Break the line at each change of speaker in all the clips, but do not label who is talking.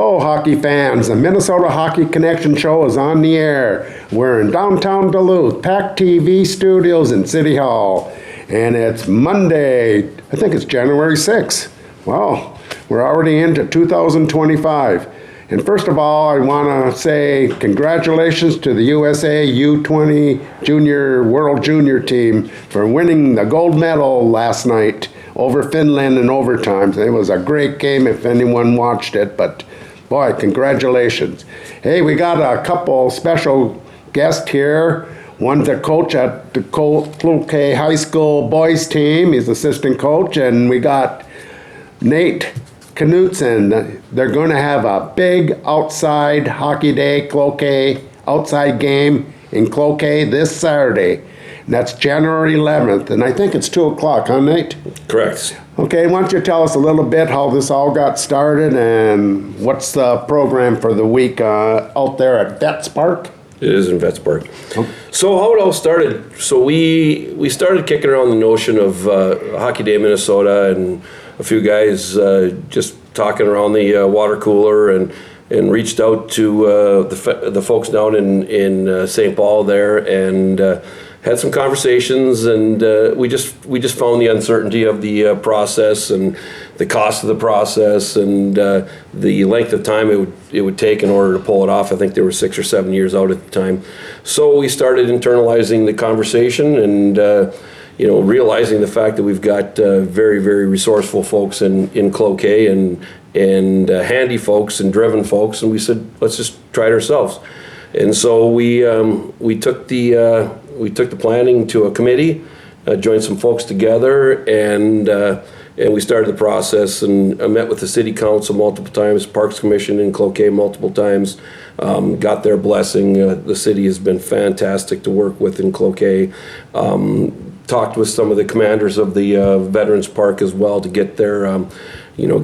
Hello, hockey fans. The Minnesota Hockey Connection Show is on the air. We're in downtown Duluth, PACT-TV studios in City Hall. And it's Monday, I think it's January 6th. Wow, we're already into 2025. And first of all, I want to say congratulations to the USA U20 Junior World Junior team for winning the gold medal last night over Finland in overtime. It was a great game if anyone watched it, but boy, congratulations. Hey, we got a couple special guests here. One's a coach at the Cloquet High School boys team. He's assistant coach. And we got Nate Knutson. They're going to have a big outside hockey day, Cloquet outside game in Cloquet this Saturday. And that's January 11th. And I think it's 2 o'clock, huh, Nate?
Correct.
Okay, why don't you tell us a little bit how this all got started and what's the program for the week out there at Vets Park?
It is in Vets Park. Okay. So how it all started, so we started kicking around the notion of Hockey Day Minnesota, and a few guys just talking around the water cooler and reached out to the folks down in St. Paul there and had some conversations, and we just found the uncertainty of the process and the cost of the process and the length of time it would take in order to pull it off. I think they were 6 or 7 years out at the time. So we started internalizing the conversation and realizing the fact that we've got very, very resourceful folks in Cloquet and handy folks and driven folks, and we said, let's just try it ourselves. And so we took the planning to a committee, joined some folks together, and we started the process. And I met with the city council multiple times, Parks Commission in Cloquet multiple times, got their blessing. The city has been fantastic to work with in Cloquet. Talked with some of the commanders of the Veterans Park as well to get their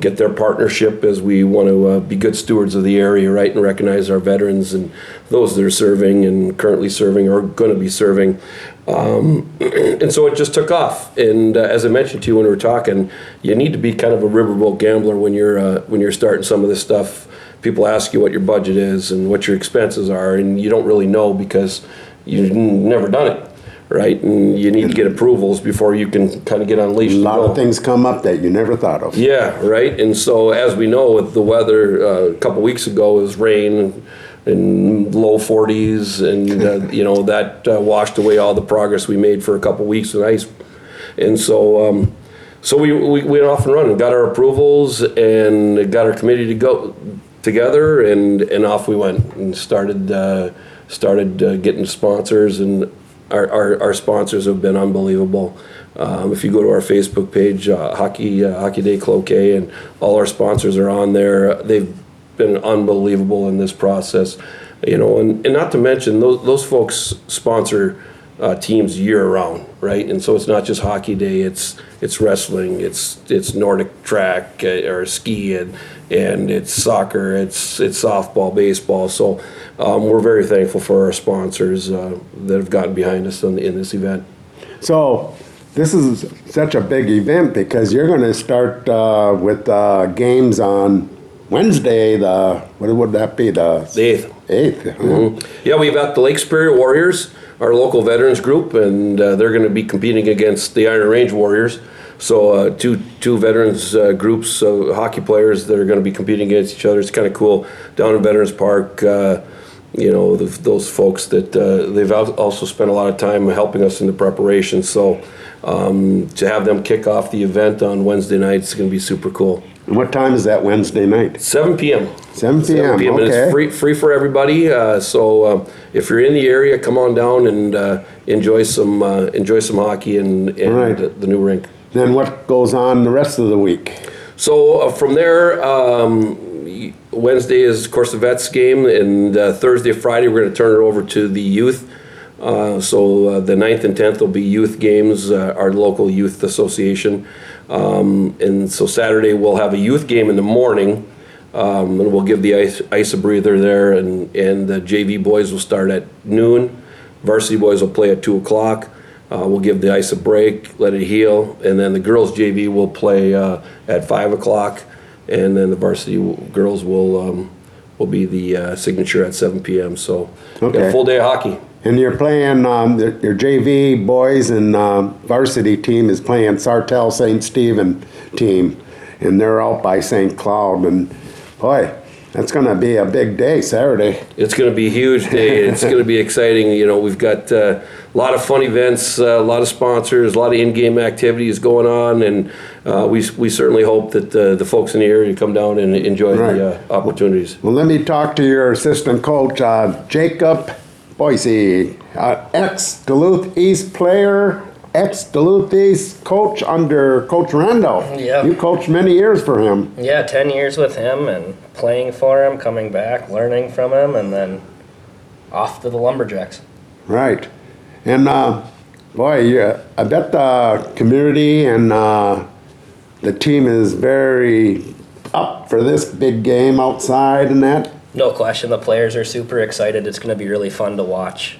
get their partnership, as we want to be good stewards of the area, right, and recognize our veterans and those that are serving and currently serving or going to be serving. And so it just took off. And as I mentioned to you when we were talking, you need to be kind of a riverboat gambler when you're starting some of this stuff. People ask you what your budget is and what your expenses are, and you don't really know because you've never done it. Right, and you need to get approvals before you can kind of get unleashed.
A lot of things come up that you never thought of.
Yeah, right. And so, as we know, with the weather, a couple weeks ago it was rain and low 40s, and that washed away all the progress we made for a couple weeks with ice. And so, we went off and running, got our approvals, and got our committee to go together, and off we went and started getting sponsors. And our sponsors have been unbelievable. If you go to our Facebook page, Hockey Day Cloquet, and all our sponsors are on there. They've been unbelievable in this process, and not to mention those folks sponsor teams year round, right? And so it's not just Hockey Day; it's wrestling, it's Nordic track or ski, and it's soccer, it's softball, baseball. So we're very thankful for our sponsors that have gotten behind us in this event.
So this is such a big event because you're going to start with games on Wednesday. What would that be? The
8th.
8th.
Mm-hmm. Yeah, we've got the Lake Superior Warriors, our local veterans group, and they're going to be competing against the Iron Range Warriors. So two veterans groups, hockey players that are going to be competing against each other. It's kind of cool down in Veterans Park. Those folks that they've also spent a lot of time helping us in the preparation. So to have them kick off the event on Wednesday night, it's going to be super cool.
And what time is that Wednesday night?
7 p.m.
7 p.m.
7 p.m.
Okay.
And it's free for everybody. So if you're in the area, come on down and enjoy some hockey and
right.
the new rink.
Then what goes on the rest of the week?
So from there, Wednesday is, of course, the Vets game, and Thursday, Friday, we're going to turn it over to the youth. So the 9th and 10th will be youth games, our local youth association. And so Saturday, we'll have a youth game in the morning, and we'll give the ice a breather there, and the JV boys will start at noon. Varsity boys will play at 2 o'clock. We'll give the ice a break, let it heal, and then the girls JV will play at 5 o'clock. and then the varsity girls will be the signature at 7 p.m. So got a full day of hockey.
And you're playing, your JV boys and varsity team is playing Sartell St. Stephen team, and they're out by St. Cloud. And boy, that's going to be a big day Saturday.
It's going to be a huge day. It's going to be exciting. We've got a lot of fun events, a lot of sponsors, a lot of in-game activities going on, and we certainly hope that the folks in the area come down and enjoy the opportunities.
Well, let me talk to your assistant coach, Jacob Boese, ex-Duluth East player, ex-Duluth East coach under Coach Randolph.
Yeah.
You coached many years for him.
Yeah, 10 years with him and playing for him, coming back, learning from him, and then off to the Lumberjacks.
Right. And boy, I bet the community and the team is very up for this big game outside and that.
No question, the players are super excited. It's going to be really fun to watch.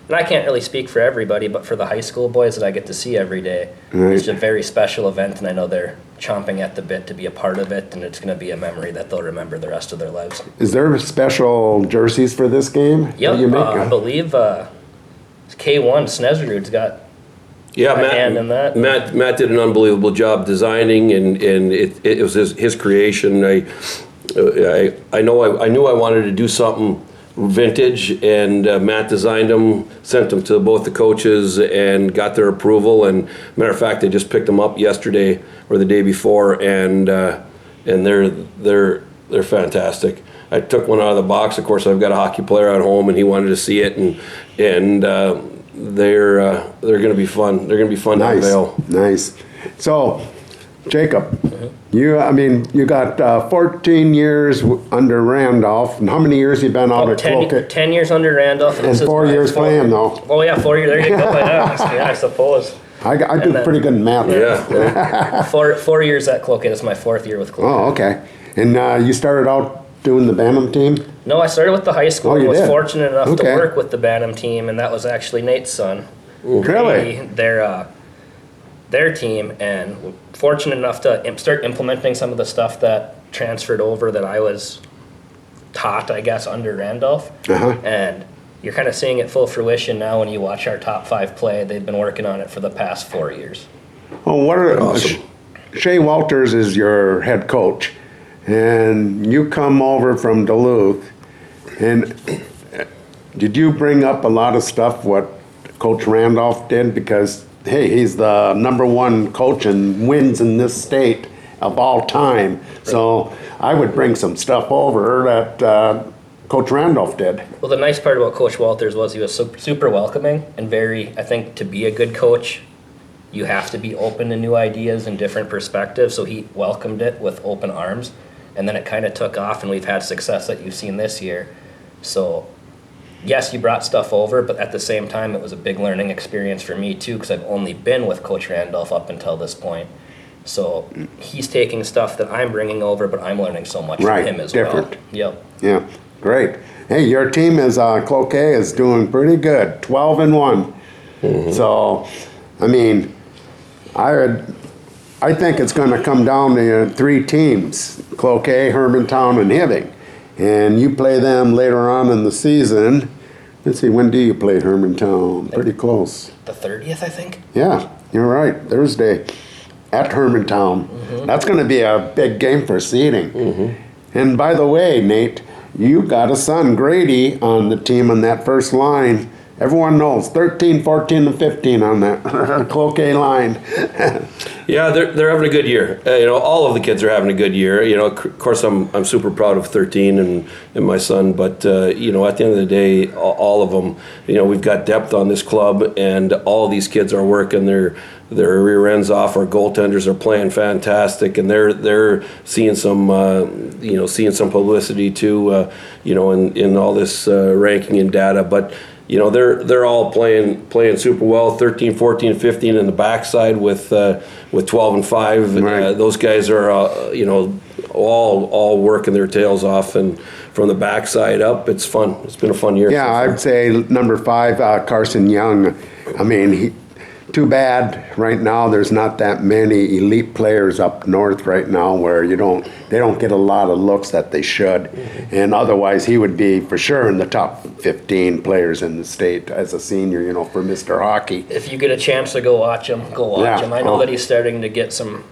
And I can't really speak for everybody, but for the high school boys that I get to see every day, it's a very special event, and I know they're chomping at the bit to be a part of it, and it's going to be a memory that they'll remember the rest of their lives.
Is there special jerseys for this game?
Yep, I believe K1 Snesrud's got a hand in that.
Matt did an unbelievable job designing, and it was his creation. I knew I wanted to do something vintage, and Matt designed them, sent them to both the coaches, and got their approval. And matter of fact, they just picked them up yesterday or the day before, and they're fantastic. I took one out of the box. Of course, I've got a hockey player at home, and he wanted to see it, and they're going to be fun. They're going to be fun to unveil.
Nice. So, Jacob, you got 14 years under Randolph, and how many years you been out at Cloquet?
10 years under Randolph.
And 4 years playing, though.
Oh, yeah, 4 years. There you go. Yeah, I suppose.
I do pretty good math.
Yeah.
4 years at Cloquet. This is my 4th year with Cloquet.
Oh, okay. And you started out doing the Bantam team?
No, I started with the high school.
Oh, you
I was
did?
fortunate enough to work with the Bantam team, and that was actually Nate's son.
Really?
Their team, and fortunate enough to start implementing some of the stuff that transferred over that I was taught, I guess, under Randolph. And you're kind of seeing it full fruition now when you watch our top 5 play. They've been working on it for the past 4 years.
Oh, awesome. Shay Walters is your head coach, and you come over from Duluth. And did you bring up a lot of stuff what Coach Randolph did? Because, hey, he's the #1 coach and wins in this state of all time. So I would bring some stuff over that Coach Randolph did.
Well, the nice part about Coach Walters was he was super welcoming and I think to be a good coach, you have to be open to new ideas and different perspectives. So he welcomed it with open arms, and then it kind of took off, and we've had success that you've seen this year. So yes, you brought stuff over, but at the same time, it was a big learning experience for me too, because I've only been with Coach Randolph up until this point. So he's taking stuff that I'm bringing over, but I'm learning so much from him as well. Yep.
Yeah, great. Hey, your team is Cloquet is doing pretty good, 12-1. So, I think it's going to come down to 3 teams: Cloquet, Hermantown, and Hibbing. And you play them later on in the season. Let's see, when do you play Hermantown? Pretty close.
The 30th, I think.
Yeah, you're right. Thursday at Hermantown. That's going to be a big game for seeding. And by the way, Nate, you got a son, Grady, on the team on that first line. Everyone knows 13, 14, and 15 on that Cloquet line.
Yeah, they're having a good year. All of the kids are having a good year. Of course, I'm super proud of 13 and my son. But at the end of the day, all of them. We've got depth on this club, and all these kids are working their rear ends off. Our goaltenders are playing fantastic, and they're seeing some publicity too. In all this ranking and data, but. They're all playing super well. 13, 14, 15 in the backside with 12 and 5. Those guys are all working their tails off, and from the backside up, it's fun. It's been a fun year.
Yeah, I'd say number 5, Carson Young. too bad right now there's not that many elite players up north right now where they don't get a lot of looks that they should. And otherwise he would be for sure in the top 15 players in the state as a senior, for Mr. Hockey.
If you get a chance to go watch him, go watch him. I know
Oh.
that he's starting to get some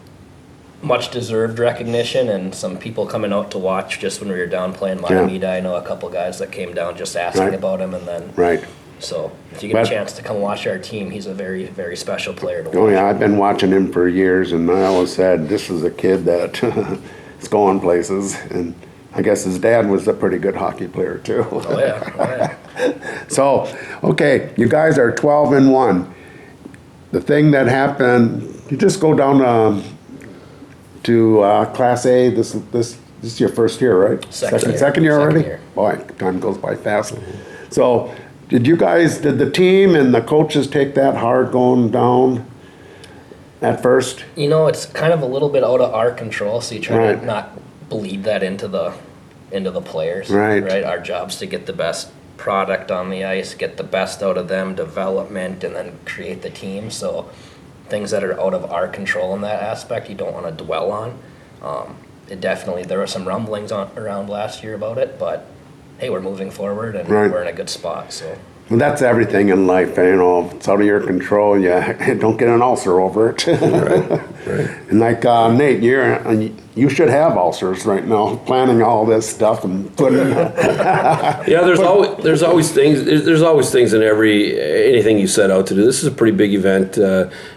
much deserved recognition and some people coming out to watch just when we were down playing Malamida. I know a couple guys that came down just asking
Right.
about him, and then
Right.
so if you get a chance to come watch our team, he's a very, very special player to watch.
Oh yeah, I've been watching him for years, and I always said this is a kid that is going places. And I guess his dad was a pretty good hockey player too.
Oh yeah.
So, okay, you guys are 12-1. The thing that happened, you just go down to Class A. This is your first year, right?
Second
year already.
Second year.
Boy, time goes by fast. So, did the team and the coaches take that hard going down at first?
It's kind of a little bit out of our control, so you try
Right.
to not bleed that into the players.
Right.
Right. Our job's to get the best product on the ice, get the best out of them, development, and then create the team. So things that are out of our control in that aspect, you don't want to dwell on. There were some rumblings around last year about it, but hey, we're moving forward and
Right.
we're in a good spot. So.
Well, that's everything in life, it's out of your control. You don't get an ulcer over it.
Right.
And like Nate, you should have ulcers right now, planning all this stuff and putting.
Yeah, there's always things. There's always things in anything you set out to do. This is a pretty big event.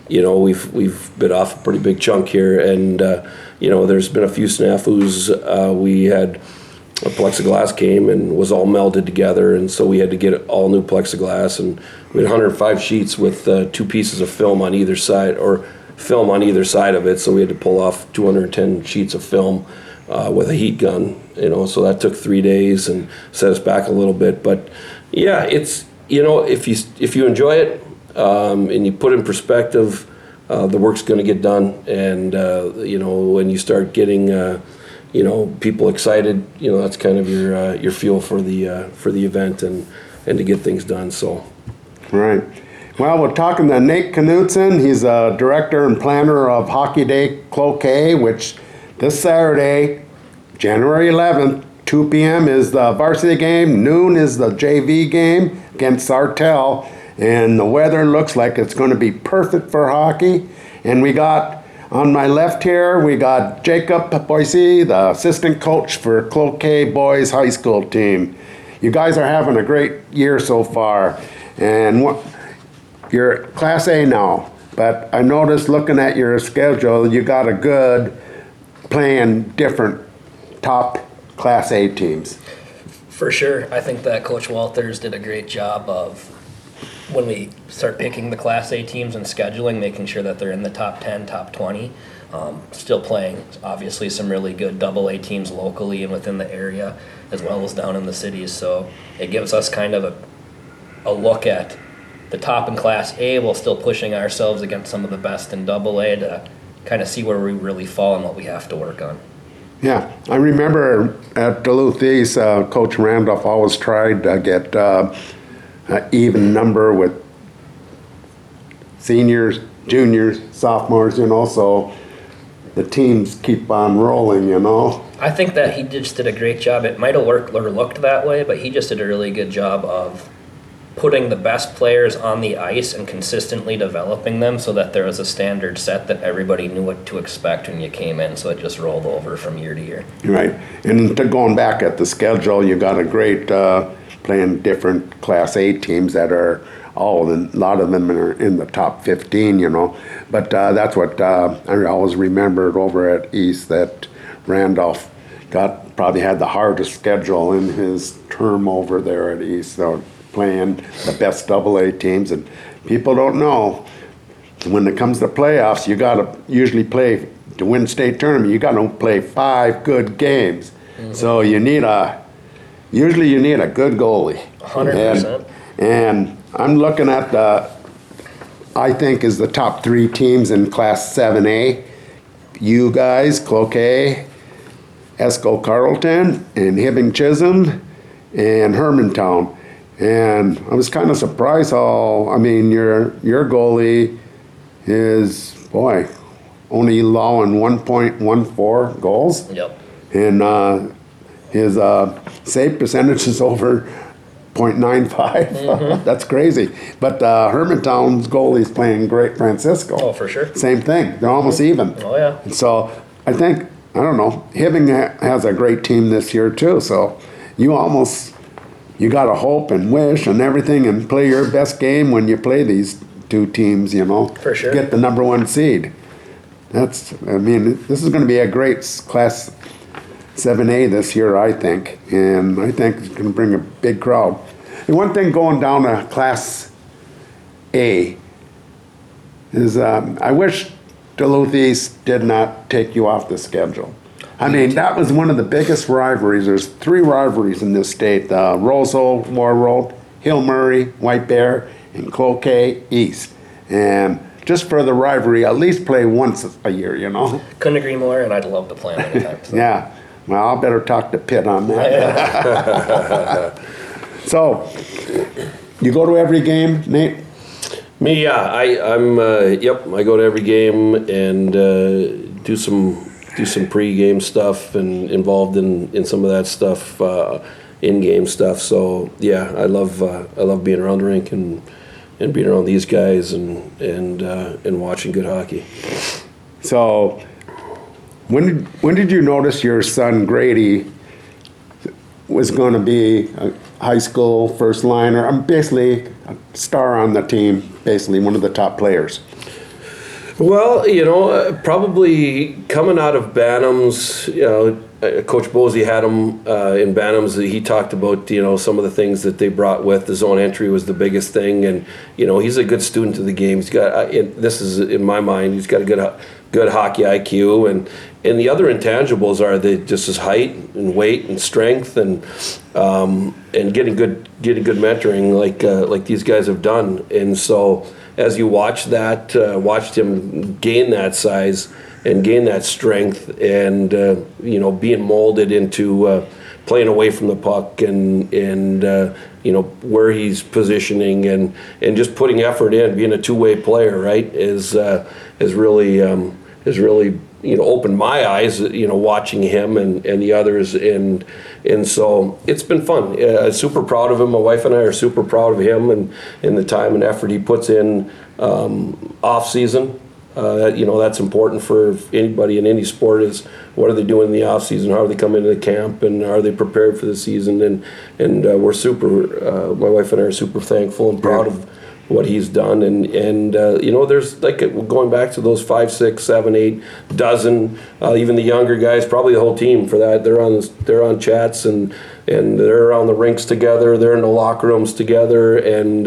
We've bit off a pretty big chunk here, and there's been a few snafus. We had a plexiglass came and was all melded together, and so we had to get all new plexiglass, and we had 105 sheets with 2 pieces of film on either side, or film on either side of it, so we had to pull off 210 sheets of film with a heat gun, so that took 3 days and set us back a little bit. But yeah, it's if you enjoy it and you put in perspective, the work's going to get done, and when you start getting people excited, that's kind of your fuel for the event and to get things done. So,
Right. Well, we're talking to Nate Knutson. He's a director and planner of Hockey Day Cloquet, which this Saturday, January 11th, 2 p.m. is the varsity game. Noon is the JV game against Sartell. And the weather looks like it's going to be perfect for hockey. And we got, on my left here, we got Jacob Boese, the assistant coach for Cloquet Boys High School team. You guys are having a great year so far. And you're Class A now, but I noticed looking at your schedule, you got a good playing different top Class A teams.
For sure. I think that Coach Walters did a great job of, when we start picking the Class A teams and scheduling, making sure that they're in the top 10, top 20. Still playing, obviously, some really good AA teams locally and within the area, as well as down in the cities. So it gives us kind of a look at the top in Class A while still pushing ourselves against some of the best in AA to kind of see where we really fall and what we have to work on.
Yeah, I remember at Duluth East, Coach Randolph always tried to get an even number with seniors, juniors, sophomores, so the teams keep on rolling,
I think that he just did a great job. It might have worked or looked that way, but he just did a really good job of putting the best players on the ice and consistently developing them so that there was a standard set that everybody knew what to expect when you came in, so it just rolled over from year to year.
Right, and going back at the schedule, you got a great playing different Class A teams that are a lot of them are in the top 15, But that's what I always remembered over at East, that Randolph probably had the hardest schedule in his term over there at East. So playing the best AA teams, and people don't know, when it comes to playoffs, you got to usually play, to win state tournament, you got to play 5 good games. Mm-hmm. So usually you need a good goalie.
100%.
And I'm looking at I think is the top 3 teams in Class 7A. You guys, Cloquet, Esko, Carlton, and Hibbing Chisholm, and Hermantown. And I was kind of surprised your goalie is, boy, only allowing 1.14 goals.
Yep.
And his save percentage is over .95. That's crazy. But Hermantown's goalie's playing great, Francisco.
Oh, for sure.
Same thing. They're almost even.
Oh, yeah.
And so I think, I don't know, Hibbing has a great team this year too. So you got to hope and wish and everything and play your best game when you play these two teams, you know.
For sure.
Get the number one seed. This is going to be a great Class 7A this year, I think. And I think it's going to bring a big crowd. And one thing going down to Class A is I wish Duluth East did not take you off the schedule. I mean, that was one of the biggest rivalries. There's 3 rivalries in this state: Roseau, War Road, Hill Murray, White Bear, and Cloquet East. And just for the rivalry, at least play once a year, you know?
Couldn't agree more, and I'd love to play them anytime. So.
Yeah. Well, I'll better talk to Pitt on that. So, you go to every game, Nate?
Me, yeah. I'm yep. I go to every game and do some pre-game stuff and involved in some of that stuff, in-game stuff. So yeah, I love being around the rink and being around these guys and watching good hockey.
So, when did you notice your son Grady was going to be a high school first liner? I'm basically a star on the team, basically one of the top players.
Well, probably coming out of Bantams, Coach Boese had him in Bantams. He talked about, some of the things that they brought with. The zone entry was the biggest thing, and, he's a good student of the game. He's got, this is in my mind, he's got a good hockey IQ, and the other intangibles are just his height and weight and strength and getting good mentoring like these guys have done. And so as you watched him gain that size and gain that strength and being molded into playing away from the puck and where he's positioning and just putting effort in, being a two-way player, right, is really opened my eyes, watching him and the others, and so it's been fun. Super proud of him. My wife and I are super proud of him and the time and effort he puts in off season. That's important for anybody in any sport. Is what are they doing in the off season? How are they coming into the camp, and are they prepared for the season? And we're super. My wife and I are super thankful and proud of what he's done, and there's going back to those 5, 6, 7, 8 dozen, even the younger guys, probably the whole team for that. They're on chats and they're around the rinks together. They're in the locker rooms together, and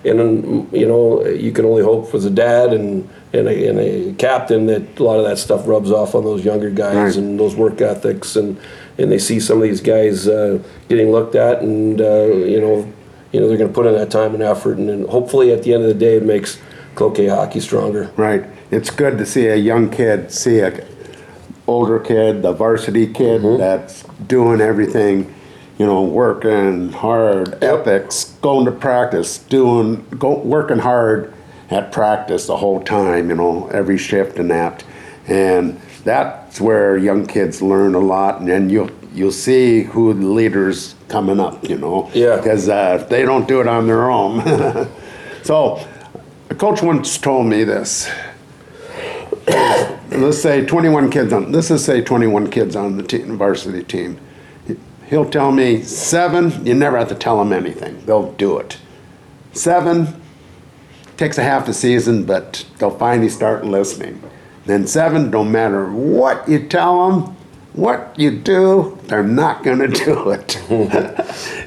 you can only hope as a dad and a captain that a lot of that stuff rubs off on those younger guys, right, and those work ethics, and they see some of these guys getting looked at, and they're going to put in that time and effort, and then hopefully at the end of the day it makes Cloquet hockey stronger. Right.
It's good to see a young kid, see a older kid, the varsity kid, that's doing everything, working hard, ethics, going to practice, working hard at practice the whole time, every shift and that. And that's where young kids learn a lot, and then you'll see who the leaders coming up,
Yeah.
because they don't do it on their own. So, a coach once told me this. Let's say 21 kids on the varsity team. He'll tell me 7, you never have to tell them anything. They'll do it. 7 takes a half a season, but they'll finally start listening. Then 7, no matter what you tell them, what you do, they're not going to do it.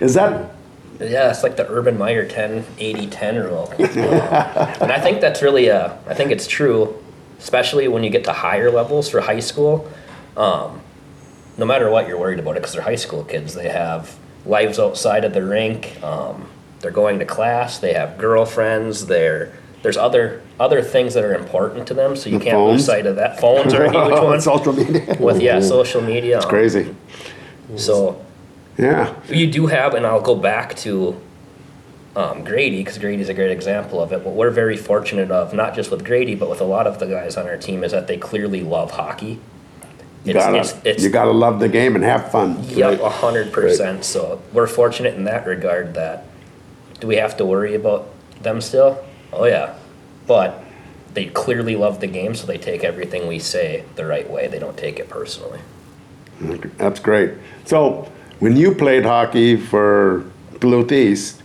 Is that?
Yeah, it's like the Urban Meyer 10-80-10 rule. And I think that's really, I think it's true, especially when you get to higher levels for high school. No matter what, you're worried about it because they're high school kids. They have lives outside of the rink. They're going to class. They have girlfriends. There's other things that are important to them, so you can't lose sight of that. Phones are a huge one.
Social media.
Social media.
It's crazy.
So,
yeah.
you do have, and I'll go back to Grady, because Grady's a great example of it. What we're very fortunate of, not just with Grady, but with a lot of the guys on our team, is that they clearly love hockey.
You gotta love the game and have fun.
Yep, 100%. So we're fortunate in that regard. That do we have to worry about them still? Oh yeah, but they clearly love the game, so they take everything we say the right way. They don't take it personally.
That's great. So when you played hockey for Duluth East,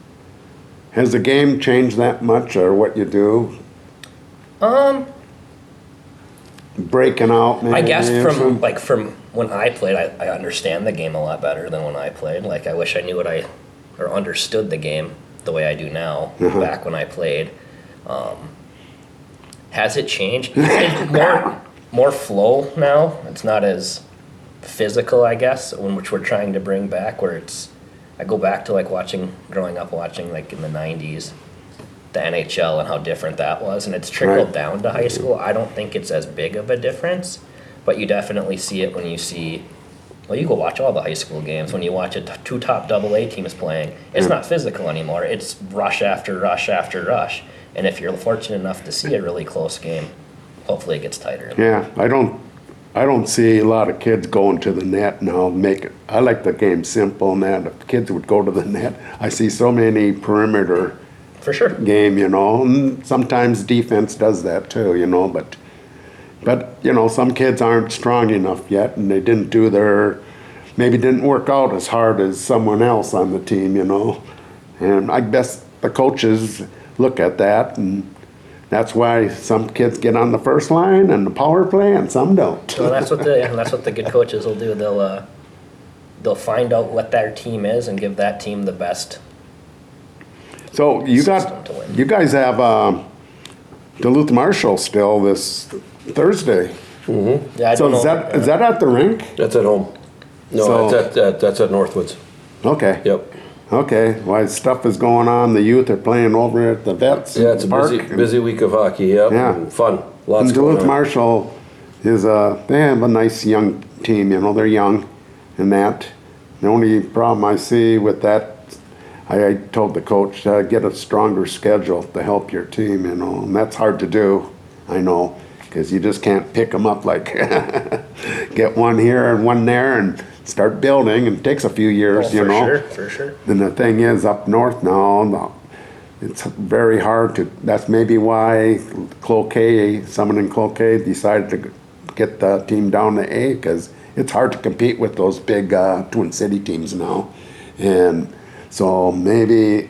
has the game changed that much, or what you do? Breaking out, maybe?
I guess from when I played, I understand the game a lot better than when I played. Like, I wish I knew or understood the game the way I do now, back when I played. Has it changed? It's more flow now. It's not as physical, I guess, which we're trying to bring back, where I go back to like growing up watching like in the 90s, the NHL and how different that was, and it's trickled down to high school. I don't think it's as big of a difference, but you definitely see it when you see, well, you go watch all the high school games. When you watch two top AA teams playing, it's not physical anymore. It's rush after rush after rush. And if you're fortunate enough to see a really close game, hopefully it gets tighter.
Yeah, I don't see a lot of kids going to the net now. I like the game simple and that. If kids would go to the net, I see so many perimeter
For sure.
game, and sometimes defense does that too, but some kids aren't strong enough yet, and they maybe didn't work out as hard as someone else on the team, and I guess the coaches look at that, and that's why some kids get on the first line and the power play, and some don't.
Well, that's what the good coaches will do. They'll find out what their team is and give that team the best.
So you guys have Duluth Marshall still this Thursday.
Mm-hmm.
Yeah, I don't know.
Is that at the rink?
That's at home. No, that's at Northwoods.
Okay.
Yep.
Okay. Well, stuff is going on. The youth are playing over at the Vets.
Yeah, it's a busy week of hockey. Yep.
Yeah.
And fun. Lots
And
going
Duluth
on.
Marshall is they have a nice young team. They're young, and that. The only problem I see with that, I told the coach, get a stronger schedule to help your team, and that's hard to do, I know, because you just can't pick them up like get one here and one there and start building, and it takes a few years,
For sure.
And the thing is, up north now, it's very hard to, that's maybe why Cloquet, someone in Cloquet decided to get the team down to A, because it's hard to compete with those big Twin City teams now. And so maybe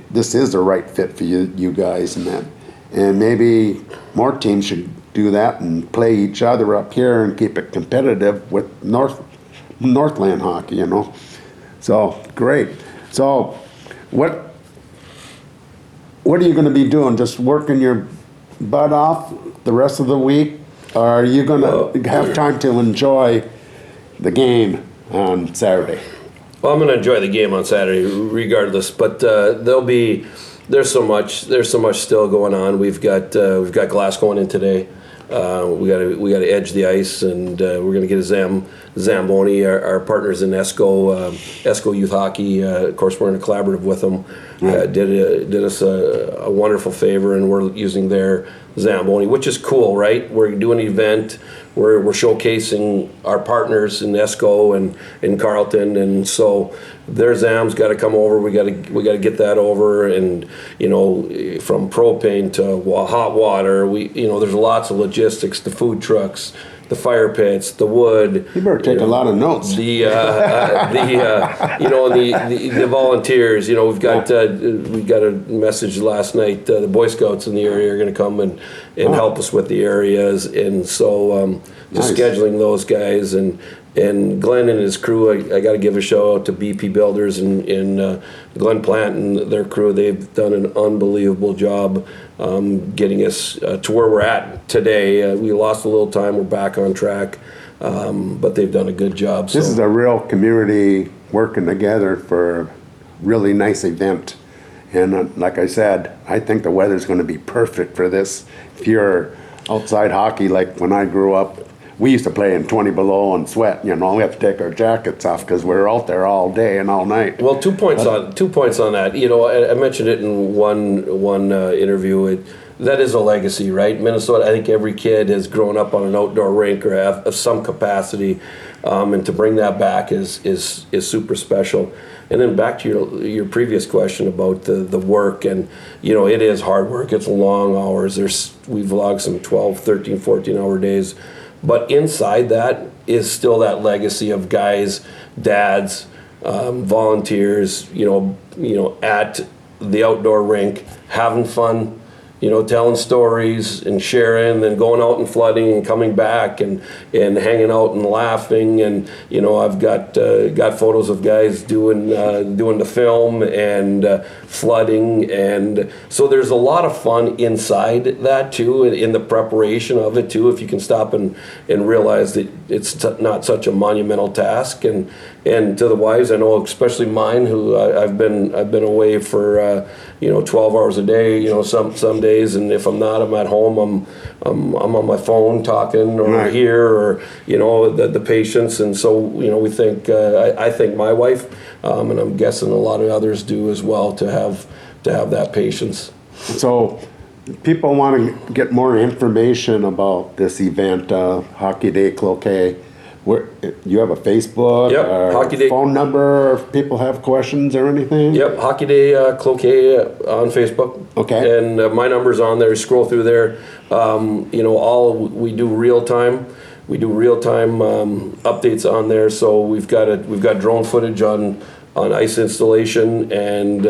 this is the right fit for you guys and that. And maybe more teams should do that and play each other up here and keep it competitive with Northland hockey, So, great. So, what are you going to be doing? Just working your butt off the rest of the week? Or are you going to have time to enjoy the game on Saturday?
Well, I'm going to enjoy the game on Saturday, regardless. But there's so much still going on. We've got glass going in today. We got to edge the ice, and we're going to get a Zamboni. Our partners in Esko Youth Hockey. Of course, we're in a collaborative with them. Did us a wonderful favor, and we're using their Zamboni, which is cool, right? We're doing an event. We're showcasing our partners in Esko and in Carlton, and so their Zam's got to come over. We got to get that over, and from propane to hot water. There's lots of logistics. The food trucks, the fire pits, the wood.
You better take a lot of notes.
The volunteers. We got a message last night. The Boy Scouts in the area are going to come and help us with the areas, and so just scheduling those guys and Glenn and his crew. I got to give a shout out to BP Builders and Glenn Plant and their crew. They've done an unbelievable job getting us to where we're at today. We lost a little time. We're back on track, but they've done a good job.
This is a real community working together for a really nice event. And like I said, I think the weather's going to be perfect for this. If you're outside hockey, like when I grew up, we used to play in 20 below and sweat, you know, we have to take our jackets off because we're out there all day and all night.
Well, 2 points on that. You know, I mentioned it in one interview. That is a legacy, right? Minnesota. I think every kid has grown up on an outdoor rink or have of some capacity, and to bring that back is super special. And then back to your previous question about the work, and you know, it is hard work. It's long hours. We've logged some 12, 13, 14-hour days. But inside that is still that legacy of guys, dads, volunteers, you know, at the outdoor rink, having fun, you know, telling stories and sharing, and going out and flooding and coming back and hanging out and laughing. And you know, I've got photos of guys doing the film and flooding, and so there's a lot of fun inside that too, in the preparation of it too. If you can stop and realize that it's not such a monumental task, and to the wives, I know, especially mine, who I've been away for 12 hours a day, you know, some days, and if I'm not, I'm at home, I'm on my phone talking, or
right
here, or you know, the patients. And so, you know, we think I think my wife, and I'm guessing a lot of others do as well, to have that patience.
So people want to get more information about this event, Hockey Day Cloquet. Where, you have a Facebook,
Yep,
or
Hockey Day.
phone number if people have questions or anything?
Yep, Hockey Day Cloquet on Facebook.
Okay.
And my number's on there. Scroll through there. You know, we do real time. We do real time updates on there. So we've got drone footage on ice installation and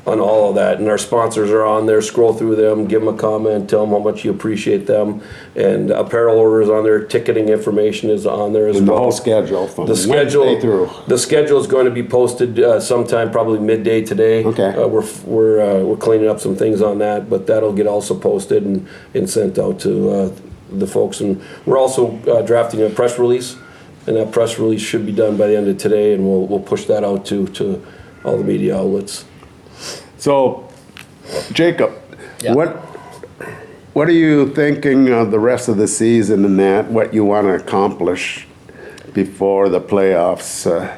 on all of that. And our sponsors are on there. Scroll through them, give them a comment, tell them how much you appreciate them. And apparel orders on there. Ticketing information is on there as
And
well.
the whole schedule from
The schedule
Wednesday through.
The schedule is going to be posted sometime, probably midday today.
Okay.
We're cleaning up some things on that, but that'll get also posted and sent out to the folks. And we're also drafting a press release, and that press release should be done by the end of today, and we'll push that out to all the media outlets.
So, Jacob,
Yeah.
what are you thinking of the rest of the season and that, what you want to accomplish before the playoffs?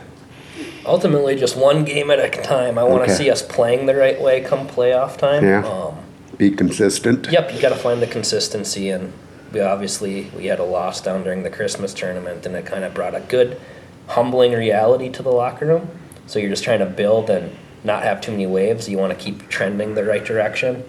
Ultimately, just one game at a time. I want to
Okay.
see us playing the right way come playoff time.
Yeah. Be consistent?
Yep, you got to find the consistency, and we had a loss down during the Christmas tournament, and it kind of brought a good, humbling reality to the locker room. So you're just trying to build and not have too many waves. You want to keep trending the right direction.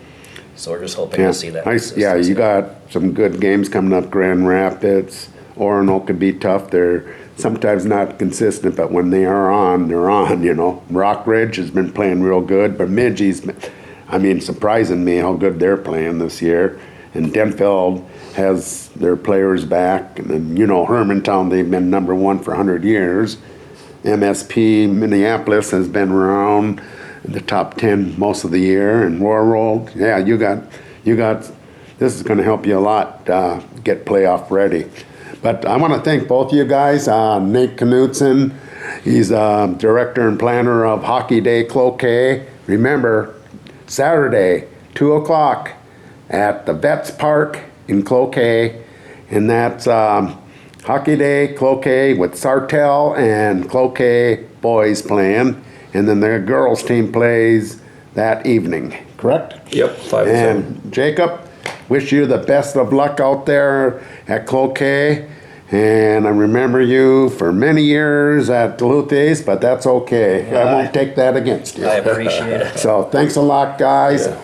So we're just hoping to see that.
Yeah, you got some good games coming up. Grand Rapids, Orono could be tough. They're sometimes not consistent, but when they are on, they're on, you know. Rock Ridge has been playing real good, but Bemidji's, surprising me how good they're playing this year. And Denfeld has their players back. And then, you know, Hermantown, they've been number one for 100 years. MSP Minneapolis has been around in the top 10 most of the year, and Royal, yeah, you got. This is going to help you a lot get playoff ready. But I want to thank both of you guys. Nate Knutson, he's director and planner of Hockey Day Cloquet. Remember, Saturday, 2:00 at the Vets Park in Cloquet, and that's Hockey Day Cloquet with Sartell and Cloquet boys playing, and then their girls team plays that evening, correct?
Yep, 5 and 7.
And Jacob, wish you the best of luck out there at Cloquet, and I remember you for many years at Duluth Ace, but that's okay. I won't take that against you.
I appreciate it.
So thanks a lot, guys.
Yeah.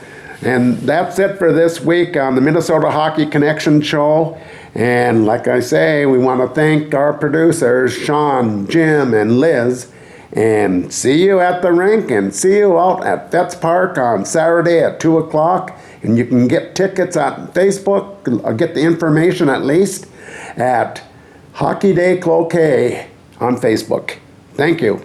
And that's it for this week on the Minnesota Hockey Connection Show. And like I say, we want to thank our producers, Sean, Jim, and Liz. And see you at the rink, and see you out at Vets Park on Saturday at 2:00. And you can get tickets on Facebook, or get the information at least, at Hockey Day Cloquet on Facebook. Thank you.